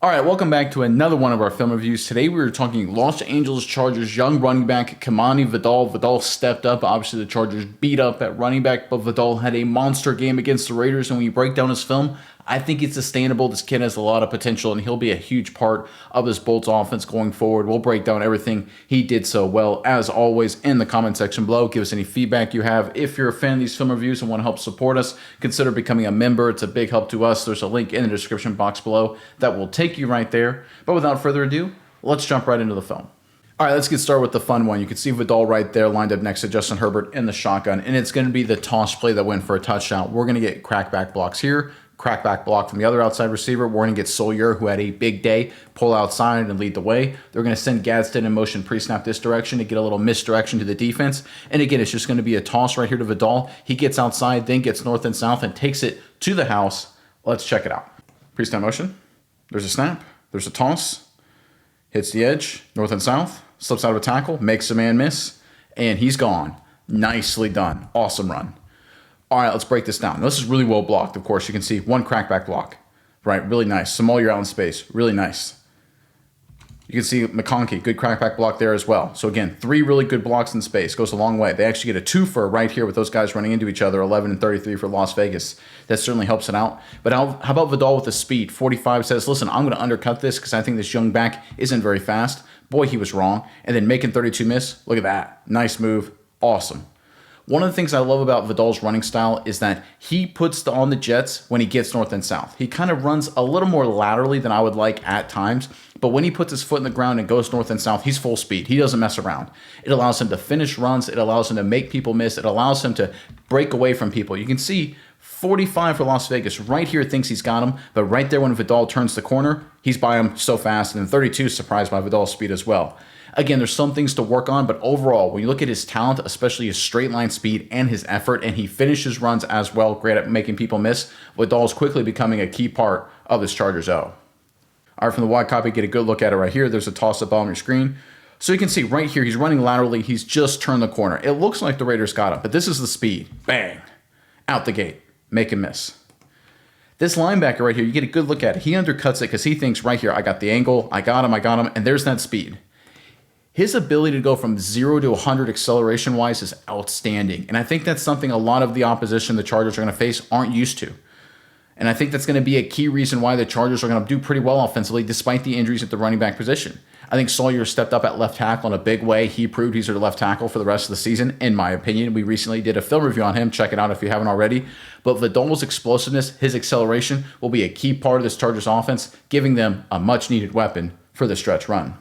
All right, welcome back to another one of our film reviews. Today we were talking Los Angeles Chargers young running back Kimani Vidal. Vidal stepped up. Obviously, the Chargers beat up at running back, but Vidal had a monster game against the Raiders. And when you break down his film, I think it's sustainable. This kid has a lot of potential, and he'll be a huge part of this Bolts offense going forward. We'll break down everything he did so well, as always, in the comment section below. Give us any feedback you have. If you're a fan of these film reviews and want to help support us, consider becoming a member. It's a big help to us. There's a link in the description box below that will take you right there. But without further ado, let's jump right into the film. All right, let's get started with the fun one. You can see Vidal right there lined up next to Justin Herbert in the shotgun, and it's going to be the toss play that went for a touchdown. We're going to get crackback blocks here. Crackback block from the other outside receiver. We're going to get Sawyer, who had a big day, pull outside and lead the way. They're going to send Gadsden in motion pre-snap this direction to get a little misdirection to the defense. And again, it's just going to be a toss right here to Vidal. He gets outside, then gets north and south and takes it to the house. Let's check it out. Pre-snap motion. There's a snap. There's a toss. Hits the edge, north and south. Slips out of a tackle, makes a man miss, and he's gone. Nicely done. Awesome run. All right, let's break this down. This is really well blocked, of course. You can see one crackback block, right? Really nice. Samuel, you're out in space. Really nice. You can see McConkey, good crackback block there as well. So again, three really good blocks in space. Goes a long way. They actually get a twofer right here with those guys running into each other, 11 and 33 for Las Vegas. That certainly helps it out. But how about Vidal with the speed? 45 says, listen, I'm going to undercut this because I think this young back isn't very fast. Boy, he was wrong. And then making 32 miss. Look at that. Nice move. Awesome. One of the things I love about Vidal's running style is that he puts on the jets when he gets north and south. He kind of runs a little more laterally than I would like at times, but when he puts his foot in the ground and goes north and south, he's full speed. He doesn't mess around. It allows him to finish runs. It allows him to make people miss. It allows him to break away from people. You can see 45 for Las Vegas right here thinks he's got him, but right there when Vidal turns the corner, he's by him so fast, and then 32 is surprised by Vidal's speed as well. Again, there's some things to work on, but overall, when you look at his talent, especially his straight line speed and his effort, and he finishes runs as well, great at making people miss, Vidal's quickly becoming a key part of this Chargers O. All right, from the wide copy, get a good look at it right here. There's a toss-up ball on your screen. So you can see right here, he's running laterally. He's just turned the corner. It looks like the Raiders got him, but this is the speed. Bang! Out the gate. Make him miss. This linebacker right here, you get a good look at it. He undercuts it because he thinks right here, I got the angle, I got him, and there's that speed. His ability to go from 0 to 100 acceleration-wise is outstanding. And I think that's something a lot of the opposition the Chargers are going to face aren't used to. And I think that's going to be a key reason why the Chargers are going to do pretty well offensively despite the injuries at the running back position. I think Sawyer stepped up at left tackle in a big way. He proved he's their left tackle for the rest of the season, in my opinion. We recently did a film review on him. Check it out if you haven't already. But Vidal's explosiveness, his acceleration, will be a key part of this Chargers offense, giving them a much-needed weapon for the stretch run.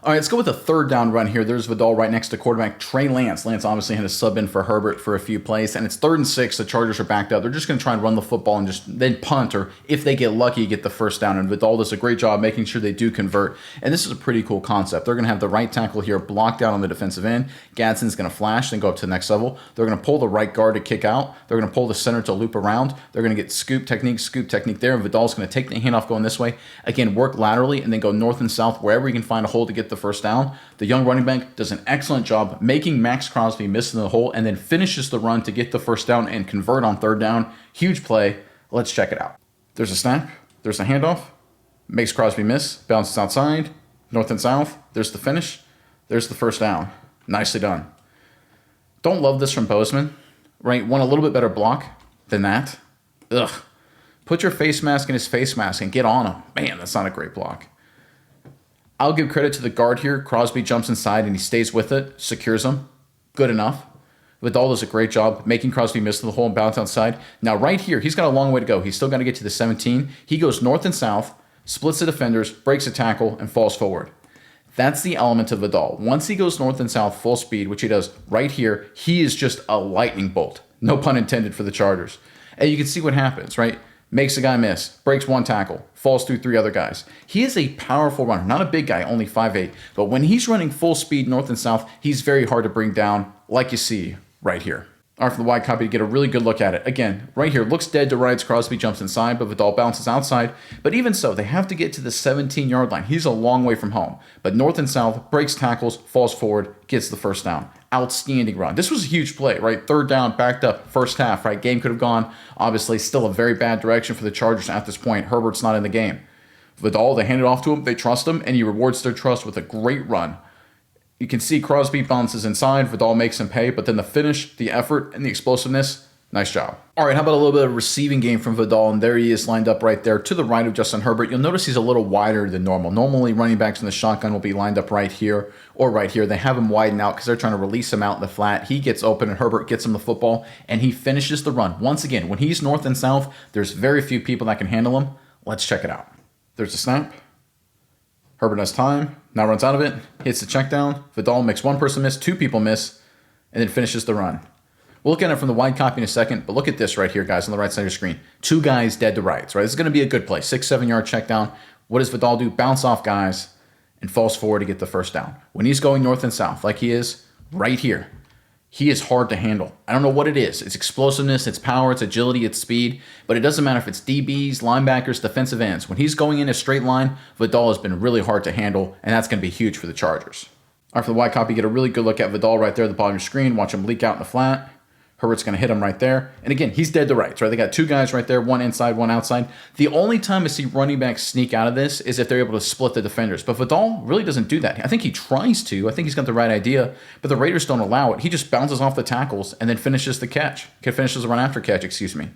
All right, let's go with a third down run here. There's Vidal right next to quarterback Trey Lance. Lance obviously had to sub in for Herbert for a few plays, and it's 3rd and 6. The Chargers are backed up. They're just going to try and run the football and just then punt, or if they get lucky, get the first down. And Vidal does a great job making sure they do convert. And this is a pretty cool concept. They're going to have the right tackle here blocked out on the defensive end. Gadsden's going to flash, then go up to the next level. They're going to pull the right guard to kick out. They're going to pull the center to loop around. They're going to get scoop technique there. And Vidal's going to take the handoff going this way. Again, work laterally and then go north and south wherever you can find a hole to get the first down. The young running back does an excellent job making Max Crosby miss in the hole and then finishes the run to get the first down and convert on 3rd down. Huge play. Let's check it out. There's a snap. There's a handoff. Makes Crosby miss. Bounces outside. North and south. There's the finish. There's the first down. Nicely done. Don't love this from Bozeman, right? Want a little bit better block than that. Ugh. Put your face mask in his face mask and get on him. Man, that's not a great block. I'll give credit to the guard here. Crosby jumps inside and he stays with it, secures him. Good enough. Vidal does a great job making Crosby miss the hole and bounce outside. Now right here, he's got a long way to go. He's still got to get to the 17. He goes north and south, splits the defenders, breaks a tackle, and falls forward. That's the element of Vidal. Once he goes north and south full speed, which he does right here, he is just a lightning bolt. No pun intended for the Chargers. And you can see what happens, right? Makes a guy miss, breaks one tackle, falls through 3 other guys. He is a powerful runner, not a big guy, only 5'8", but when he's running full speed north and south, he's very hard to bring down, like you see right here. All right, for the wide copy to get a really good look at it. Again, right here, looks dead to rights. Crosby jumps inside, but Vidal bounces outside. But even so, they have to get to the 17-yard line. He's a long way from home. But north and south, breaks tackles, falls forward, gets the first down. Outstanding run. This was a huge play, right? 3rd down, backed up, first half, right? Game could have gone, obviously, still a very bad direction for the Chargers at this point. Herbert's not in the game. Vidal, they hand it off to him, they trust him, and he rewards their trust with a great run. You can see Crosby bounces inside, Vidal makes him pay, but then the finish, the effort, and the explosiveness, nice job. All right, how about a little bit of receiving game from Vidal? And there he is lined up right there to the right of Justin Herbert. You'll notice he's a little wider than normal. Normally, running backs in the shotgun will be lined up right here or right here. They have him widen out because they're trying to release him out in the flat. He gets open and Herbert gets him the football, and he finishes the run. Once again, when he's north and south, there's very few people that can handle him. Let's check it out. There's a snap. Herbert has time, now runs out of it, hits the check down. Vidal makes one person miss, two people miss, and then finishes the run. We'll look at it from the wide copy in a second, but look at this right here, guys, on the right side of your screen. Two guys dead to rights, right? This is going to be a good play. 6-7 yard check down. What does Vidal do? Bounce off guys and falls forward to get the first down. When he's going north and south, like he is right here, he is hard to handle. I don't know what it is. It's explosiveness, it's power, it's agility, it's speed, but it doesn't matter if it's DBs, linebackers, defensive ends. When he's going in a straight line, Vidal has been really hard to handle, and that's going to be huge for the Chargers. All right, for the wide copy, get a really good look at Vidal right there at the bottom of your screen. Watch him leak out in the flat. Herbert's going to hit him right there. And again, he's dead to rights, right? They got two guys right there, one inside, one outside. The only time I see running backs sneak out of this is if they're able to split the defenders. But Vidal really doesn't do that. I think he tries to. I think he's got the right idea, but the Raiders don't allow it. He just bounces off the tackles and then finishes the catch. Finishes the run after catch, excuse me.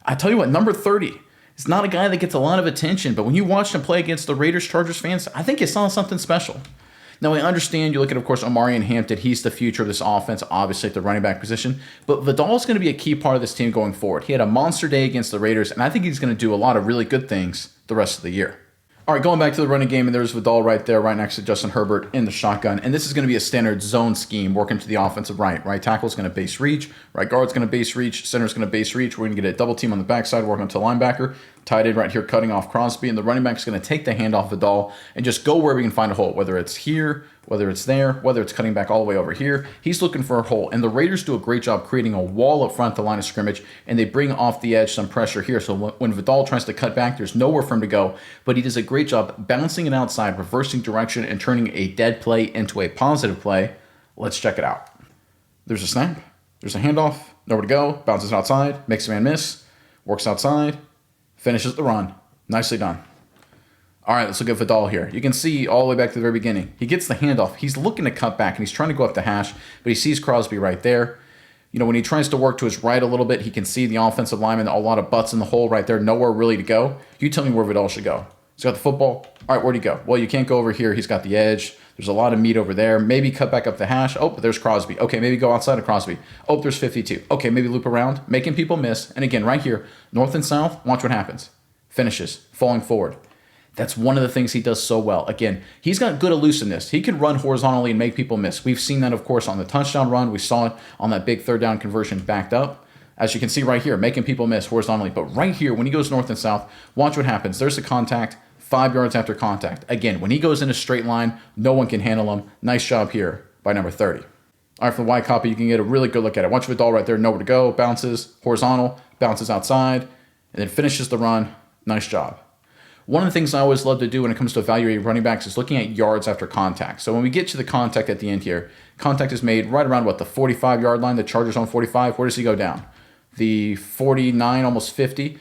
I tell you what, number 30 is not a guy that gets a lot of attention, but when you watched him play against the Raiders Chargers fans, I think you saw something special. Now, I understand you look at, of course, Omarion Hampton. He's the future of this offense, obviously, at the running back position. But Vidal is going to be a key part of this team going forward. He had a monster day against the Raiders, and I think he's going to do a lot of really good things the rest of the year. All right, going back to the running game, and there's Vidal right there, right next to Justin Herbert in the shotgun. And this is going to be a standard zone scheme working to the offensive right. Right tackle's going to base reach. Right guard's going to base reach. Center's going to base reach. We're going to get a double team on the backside working to linebacker. Tight end right here cutting off Crosby. And the running back's going to take the handoff Vidal and just go where we can find a hole, whether it's here, whether it's there, whether it's cutting back all the way over here. He's looking for a hole. And the Raiders do a great job creating a wall up front at the line of scrimmage, and they bring off the edge some pressure here. So when Vidal tries to cut back, there's nowhere for him to go, but he does a great job bouncing it outside, reversing direction, and turning a dead play into a positive play. Let's check it out. There's a snap. There's a handoff. Nowhere to go. Bounces outside. Makes a man miss. Works outside. Finishes the run. Nicely done. All right, let's look at Vidal here. You can see all the way back to the very beginning. He gets the handoff. He's looking to cut back, and he's trying to go up the hash, but he sees Crosby right there. You know, when he tries to work to his right a little bit, he can see the offensive lineman, a lot of butts in the hole right there, nowhere really to go. You tell me where Vidal should go. He's got the football. All right, where'd he go? Well, you can't go over here. He's got the edge. There's a lot of meat over there. Maybe cut back up the hash. Oh, but there's Crosby. Okay, maybe go outside of Crosby. Oh, there's 52. Okay, maybe loop around, making people miss. And again, right here, north and south, watch what happens. Finishes, falling forward. That's one of the things he does so well. Again, he's got good elusiveness. He can run horizontally and make people miss. We've seen that, of course, on the touchdown run. We saw it on that big third down conversion backed up. As you can see right here, making people miss horizontally. But right here, when he goes north and south, watch what happens. There's a contact, 5 yards after contact. Again, when he goes in a straight line, no one can handle him. Nice job here by number 30. All right, for the wide copy, you can get a really good look at it. Watch Vidal right there, nowhere to go. Bounces, horizontal, bounces outside, and then finishes the run. Nice job. One of the things I always love to do when it comes to evaluating running backs is looking at yards after contact. So when we get to the contact at the end here, contact is made right around, the 45-yard line, the Chargers on 45. Where does he go down? The 49, almost 50.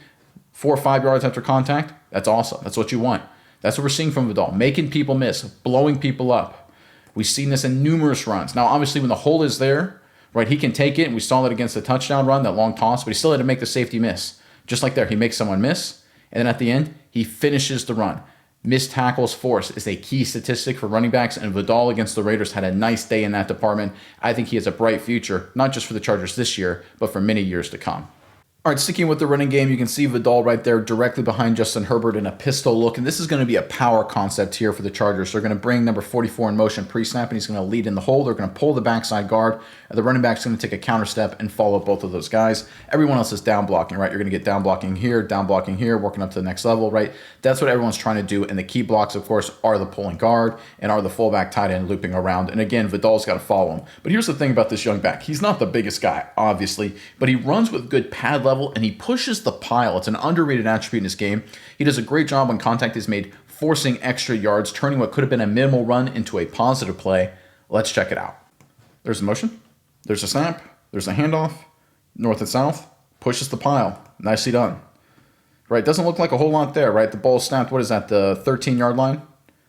4 or 5 yards after contact. That's awesome. That's what you want. That's what we're seeing from Vidal, making people miss, blowing people up. We've seen this in numerous runs. Now, obviously, when the hole is there, right, he can take it, and we saw that against the touchdown run, that long toss, but he still had to make the safety miss. Just like there, he makes someone miss, and then at the end, he finishes the run. Missed tackles force is a key statistic for running backs, and Vidal against the Raiders had a nice day in that department. I think he has a bright future, not just for the Chargers this year, but for many years to come. All right, sticking with the running game, you can see Vidal right there directly behind Justin Herbert in a pistol look, and this is going to be a power concept here for the Chargers. They're going to bring number 44 in motion pre-snap, and he's going to lead in the hole. They're going to pull the backside guard, and the running back's going to take a counter step and follow both of those guys. Everyone else is down blocking, right? You're going to get down blocking here, working up to the next level, right? That's what everyone's trying to do, and the key blocks, of course, are the pulling guard and are the fullback tight end looping around. And again, Vidal's got to follow him. But here's the thing about this young back. He's not the biggest guy, obviously, but he runs with good pad level, and he pushes the pile. It's an underrated attribute in his game. He does a great job when contact is made, forcing extra yards, turning what could have been a minimal run into a positive play. Let's check it out. There's a motion. There's a snap. There's a handoff. North and south. Pushes the pile. Nicely done. Right, doesn't look like a whole lot there, right? The ball snapped, what is that, the 13-yard line?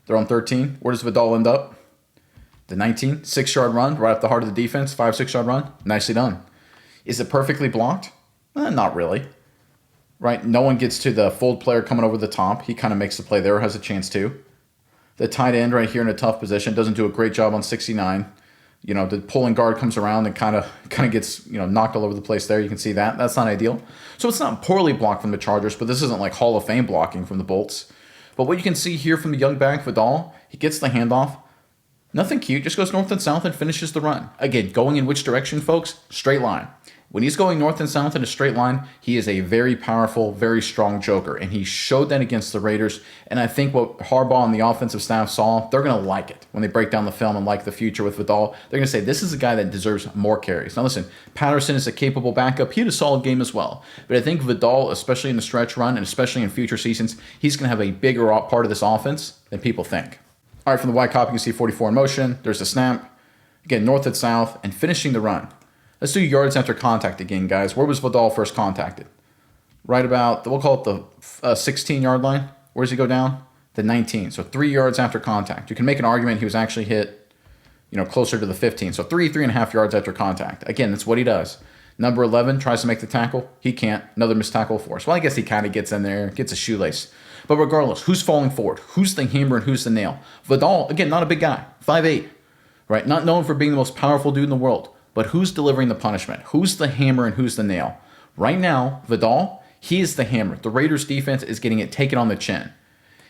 They're on 13. Where does Vidal end up? The 19. 6-yard run, right up the heart of the defense. 5-6-yard run. Nicely done. Is it perfectly blocked? Not really. Right, no one gets to the fold player coming over the top. He kind of makes the play there, has a chance to. The tight end right here in a tough position doesn't do a great job on 69. You know, the pulling guard comes around and kind of gets, knocked all over the place there. You can see that. That's not ideal. So it's not poorly blocked from the Chargers, but this isn't like Hall of Fame blocking from the Bolts. But what you can see here from the young back, Vidal, he gets the handoff. Nothing cute, just goes north and south and finishes the run. Again, going in which direction, folks? Straight line. When he's going north and south in a straight line, he is a very powerful, very strong joker, and he showed that against the Raiders. And I think what Harbaugh and the offensive staff saw, they're going to like it when they break down the film and like the future with Vidal. They're going to say, this is a guy that deserves more carries. Now listen, Patterson is a capable backup. He had a solid game as well. But I think Vidal, especially in the stretch run and especially in future seasons, he's going to have a bigger part of this offense than people think. All right, from the wide copy, you can see 44 in motion. There's the snap. Again, north and south, and finishing the run. Let's do yards after contact again, guys. Where was Vidal first contacted? Right about, we'll call it the 16-yard line. Where does he go down? The 19. So 3 yards after contact. You can make an argument he was actually hit, closer to the 15. So 3.5 yards after contact. Again, that's what he does. Number 11 tries to make the tackle. He can't. Another missed tackle force. Well, I guess he kind of gets in there, gets a shoelace. But regardless, who's falling forward? Who's the hammer and who's the nail? Vidal, again, not a big guy. 5'8", right? Not known for being the most powerful dude in the world. But who's delivering the punishment? Who's the hammer and who's the nail? Right now, Vidal, he is the hammer. The Raiders defense is getting it taken on the chin.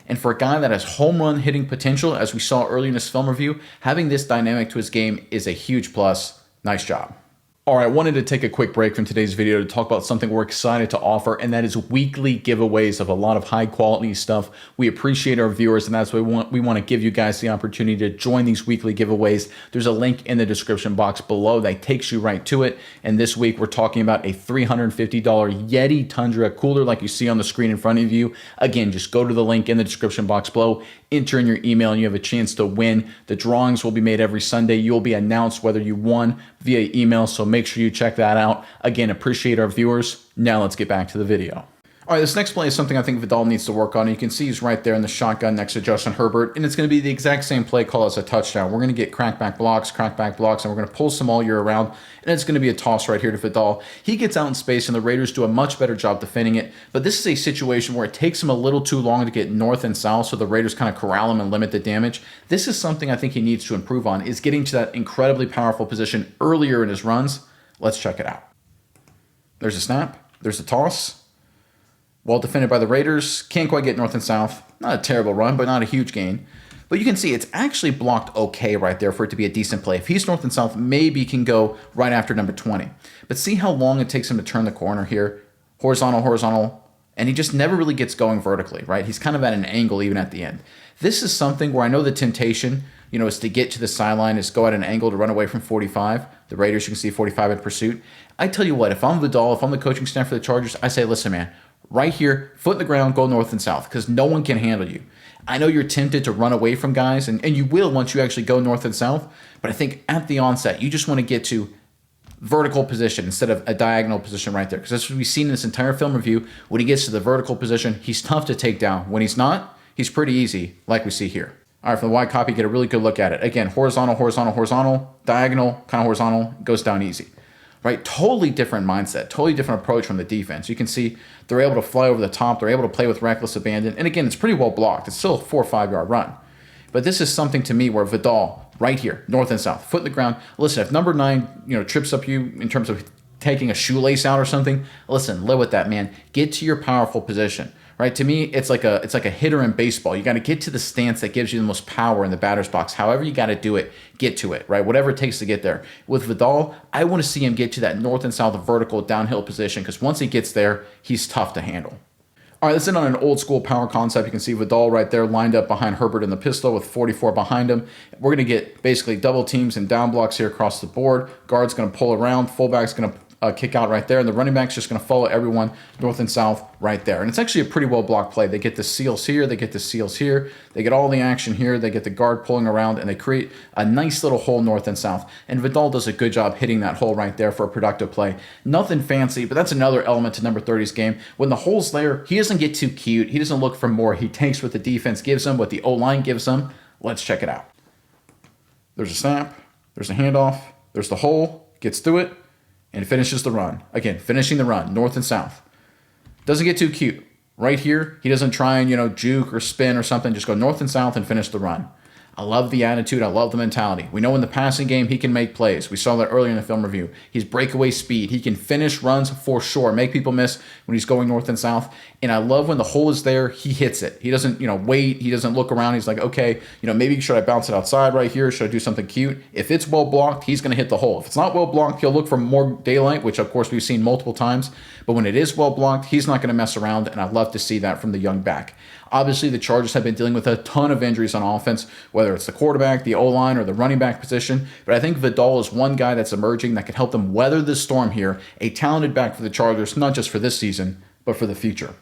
And for a guy that has home run hitting potential, as we saw earlier in this film review, having this dynamic to his game is a huge plus. Nice job. All right, I wanted to take a quick break from today's video to talk about something we're excited to offer, and that is weekly giveaways of a lot of high quality stuff. We appreciate our viewers, and that's why we want to give you guys the opportunity to join these weekly giveaways. There's a link in the description box below that takes you right to it. And this week, we're talking about a $350 Yeti Tundra cooler like you see on the screen in front of you. Again, just go to the link in the description box below, enter in your email, and you have a chance to win. The drawings will be made every Sunday. You'll be announced whether you won via email, so make sure you check that out. Again, appreciate our viewers. Now let's get back to the video. All right, this next play is something I think Vidal needs to work on. You can see he's right there in the shotgun next to Justin Herbert, and it's going to be the exact same play call as a touchdown. We're going to get crackback blocks, and we're going to pull some all year around, and it's going to be a toss right here to Vidal. He gets out in space, and the Raiders do a much better job defending it, but this is a situation where it takes him a little too long to get north and south, so the Raiders kind of corral him and limit the damage. This is something I think he needs to improve on, is getting to that incredibly powerful position earlier in his runs. Let's check it out. There's a snap. There's a toss. Well defended by the Raiders. Can't quite get north and south. Not a terrible run, but not a huge gain. But you can see it's actually blocked okay right there for it to be a decent play. If he's north and south, maybe he can go right after number 20. But see how long it takes him to turn the corner here. Horizontal. And he just never really gets going vertically, right? He's kind of at an angle even at the end. This is something where I know the temptation, is to get to the sideline, is go at an angle to run away from 45. The Raiders, you can see 45 in pursuit. I tell you what, if I'm Vidal, if I'm the coaching staff for the Chargers, I say, listen, man, right here, foot in the ground, go north and south, because no one can handle you. I know you're tempted to run away from guys, and you will once you actually go north and south, but I think at the onset, you just want to get to vertical position instead of a diagonal position right there, because that's what we've seen in this entire film review. When he gets to the vertical position, he's tough to take down. When he's not, he's pretty easy, like we see here. All right, from the wide copy, get a really good look at it. Again, horizontal, diagonal, kind of horizontal, goes down easy. Right? Totally different mindset, totally different approach from the defense. You can see they're able to fly over the top. They're able to play with reckless abandon. And again, it's pretty well blocked. It's still a 4 or 5 yard run. But this is something to me where Vidal, right here, north and south, foot in the ground. Listen, if number 9, trips up you in terms of taking a shoelace out or something, listen, live with that, man. Get to your powerful position. Right? To me, it's like a hitter in baseball. You got to get to the stance that gives you the most power in the batter's box. However you got to do it, get to it, right? Whatever it takes to get there. With Vidal, I want to see him get to that north and south vertical downhill position, because once he gets there, he's tough to handle. All right, let's end on an old school power concept. You can see Vidal right there lined up behind Herbert in the pistol with 44 behind him. We're going to get basically double teams and down blocks here across the board. Guard's going to pull around. Fullback's going to kick out right there, and the running back's just going to follow everyone north and south right there. And it's actually a pretty well blocked play. They get the seals here, they get the seals here, they get all the action here, they get the guard pulling around, and they create a nice little hole north and south. And Vidal does a good job hitting that hole right there for a productive play. Nothing fancy, but that's another element to number 30's game. When the hole's there, he doesn't get too cute. He doesn't look for more. He takes what the defense gives him, what the O-line gives him. Let's check it out. There's a snap, there's a handoff, there's the hole, gets through it, and finishes the run. Again, finishing the run, north and south. Doesn't get too cute. Right here, he doesn't try and, juke or spin or something. Just go north and south and finish the run. I love the attitude. I love the mentality. We know in the passing game, he can make plays. We saw that earlier in the film review. He's breakaway speed. He can finish runs for sure, make people miss when he's going north and south. And I love when the hole is there, he hits it. He doesn't, wait. He doesn't look around. He's like, okay, maybe should I bounce it outside right here? Should I do something cute? If it's well blocked, he's going to hit the hole. If it's not well blocked, he'll look for more daylight, which of course we've seen multiple times. But when it is well blocked, he's not going to mess around. And I love to see that from the young back. Obviously, the Chargers have been dealing with a ton of injuries on offense, whether it's the quarterback, the O-line, or the running back position. But I think Vidal is one guy that's emerging that can help them weather this storm here. A talented back for the Chargers, not just for this season, but for the future.